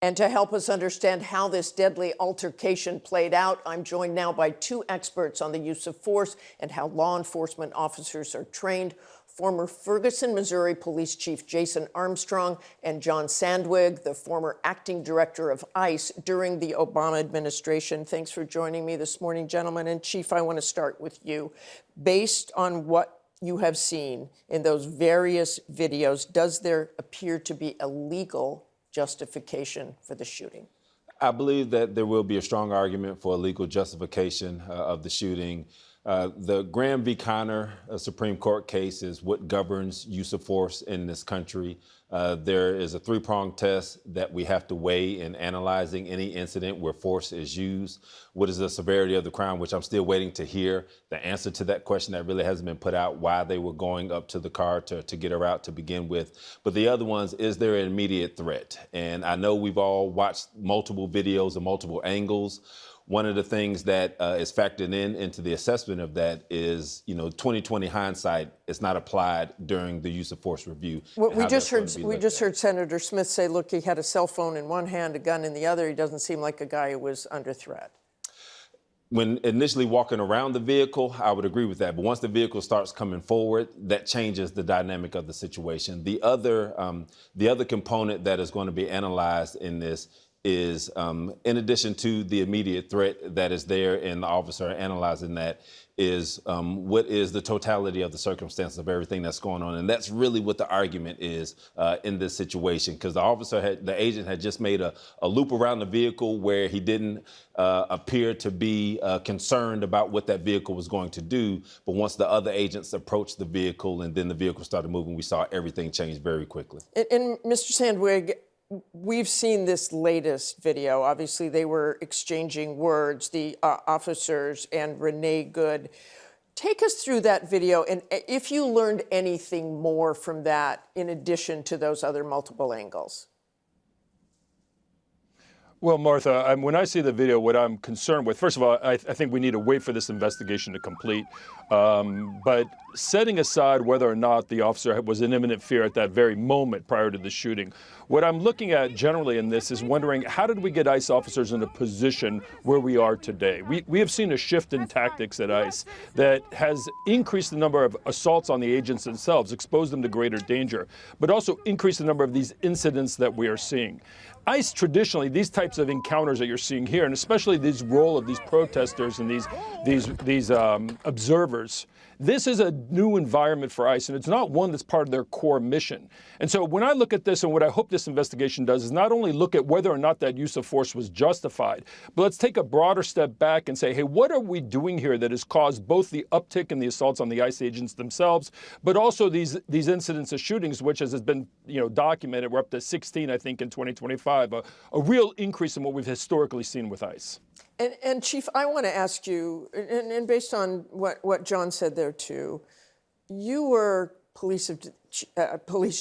And to help us understand how this deadly altercation played out, I'm joined now by two experts on the use of force and how law enforcement officers are trained. Former Ferguson, Missouri Police Chief Jason Armstrong and John Sandwig, the former acting director of ICE during the Obama administration. Thanks for joining me this morning, gentlemen. And Chief, I want to start with you. Based on what you have seen in those various videos, does there appear to be a legal justification for the shooting? I believe that there will be a strong argument for a legal justification of the shooting. The Graham v. Connor Supreme Court case is what governs use of force in this country. There is a three-pronged test that we have to weigh in analyzing any incident where force is used. What is the severity of the crime, which I'm still waiting to hear the answer to that question that really hasn't been put out, why they were going up to the car to get her out to begin with. But the other ones, is there an immediate threat? And I know we've all watched multiple videos and multiple angles. One of the things that is factored into the assessment of that is, 2020 hindsight is not applied during the use of force review. Well, we just heard Senator Smith say, look, he had a cell phone in one hand, a gun in the other. He doesn't seem like a guy who was under threat. When initially walking around the vehicle, I would agree with that. But once the vehicle starts coming forward, that changes the dynamic of the situation. The other component that is going to be analyzed in this is, in addition to the immediate threat that is there and the officer analyzing that, is what is the totality of the circumstances of everything that's going on. And that's really what the argument is in this situation, because the agent had just made a loop around the vehicle where he didn't appear to be concerned about what that vehicle was going to do. But once the other agents approached the vehicle and then the vehicle started moving, we saw everything change very quickly. And Mr. Sandwig, we've seen this latest video. Obviously, they were exchanging words, the officers and Renee Good. Take us through that video, and if you learned anything more from that in addition to those other multiple angles. Well, Martha, when I see the video, what I'm concerned with, first of all, I think we need to wait for this investigation to complete. But setting aside whether or not the officer was in imminent fear at that very moment prior to the shooting, what I'm looking at generally in this is wondering, how did we get ICE officers in a position where we are today? We have seen a shift in tactics at ICE that has increased the number of assaults on the agents themselves, exposed them to greater danger, but also increased the number of these incidents that we are seeing. ICE traditionally, these types of encounters that you're seeing here, and especially this role of these protesters and these observers, this is a new environment for ICE, and it's not one that's part of their core mission. And so when I look at this, and what I hope this investigation does, is not only look at whether or not that use of force was justified, but let's take a broader step back and say, hey, what are we doing here that has caused both the uptick in the assaults on the ICE agents themselves, but also these incidents of shootings, which as has been documented, we're up to 16, I think, in 2025, a real increase in what we've historically seen with ICE. And Chief, I want to ask you, and based on what John said there too, you were police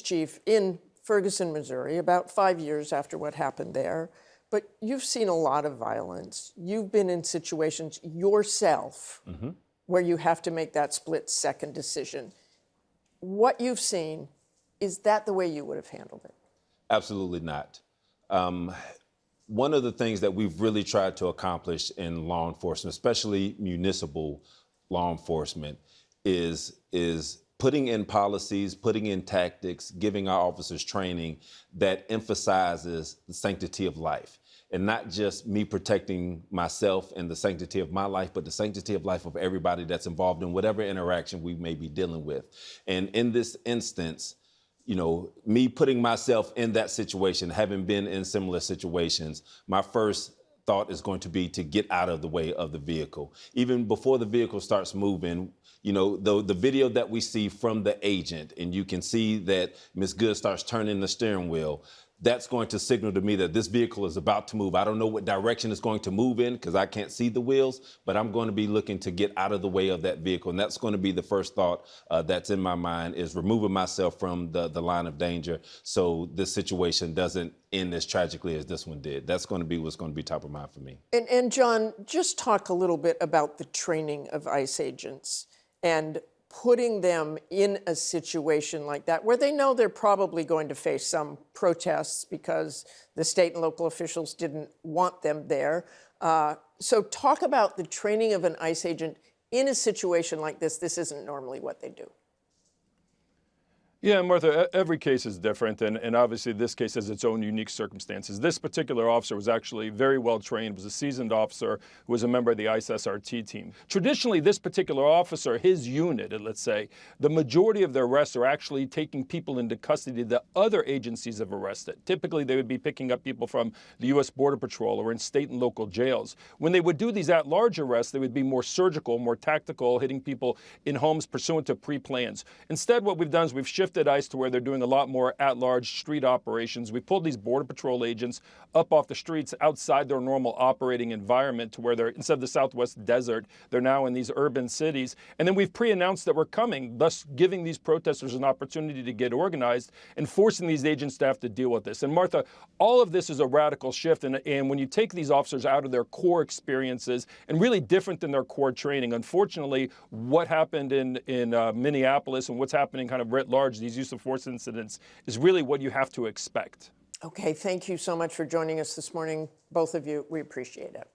chief in Ferguson, Missouri, about 5 years after what happened there. But you've seen a lot of violence. You've been in situations yourself where you have to make that split-second decision. What you've seen, is that the way you would have handled it? Absolutely not. One of the things that we've really tried to accomplish in law enforcement, especially municipal law enforcement, is putting in policies, putting in tactics, giving our officers training that emphasizes the sanctity of life. And not just me protecting myself and the sanctity of my life, but the sanctity of life of everybody that's involved in whatever interaction we may be dealing with. And in this instance, me putting myself in that situation, having been in similar situations, my first thought is going to be to get out of the way of the vehicle. Even before the vehicle starts moving, the video that we see from the agent, and you can see that Ms. Good starts turning the steering wheel, that's going to signal to me that this vehicle is about to move. I don't know what direction it's going to move in because I can't see the wheels, but I'm going to be looking to get out of the way of that vehicle. And that's going to be the first thought that's in my mind, is removing myself from the line of danger so this situation doesn't end as tragically as this one did. That's going to be what's going to be top of mind for me. And John, just talk a little bit about the training of ICE agents and putting them in a situation like that where they know they're probably going to face some protests because the state and local officials didn't want them there. So talk about the training of an ICE agent in a situation like this. This isn't normally what they do. Yeah, Martha, every case is different, and obviously this case has its own unique circumstances. This particular officer was actually very well trained, was a seasoned officer who was a member of the ICE SRT team. Traditionally, this particular officer, his unit, let's say, the majority of their arrests are actually taking people into custody that other agencies have arrested. Typically, they would be picking up people from the U.S. Border Patrol or in state and local jails. When they would do these at-large arrests, they would be more surgical, more tactical, hitting people in homes pursuant to pre-plans. Instead, what we've done is we've shifted ICE to where they're doing a lot more at-large street operations. We pulled these Border Patrol agents up off the streets outside their normal operating environment to where they're, instead of the Southwest desert, they're now in these urban cities. And then we've pre-announced that we're coming, thus giving these protesters an opportunity to get organized and forcing these agents to have to deal with this. And Martha, all of this is a radical shift. And when you take these officers out of their core experiences and really different than their core training, unfortunately, what happened in Minneapolis and what's happening kind of writ large, these use of force incidents, is really what you have to expect. Okay, thank you so much for joining us this morning, both of you. We appreciate it.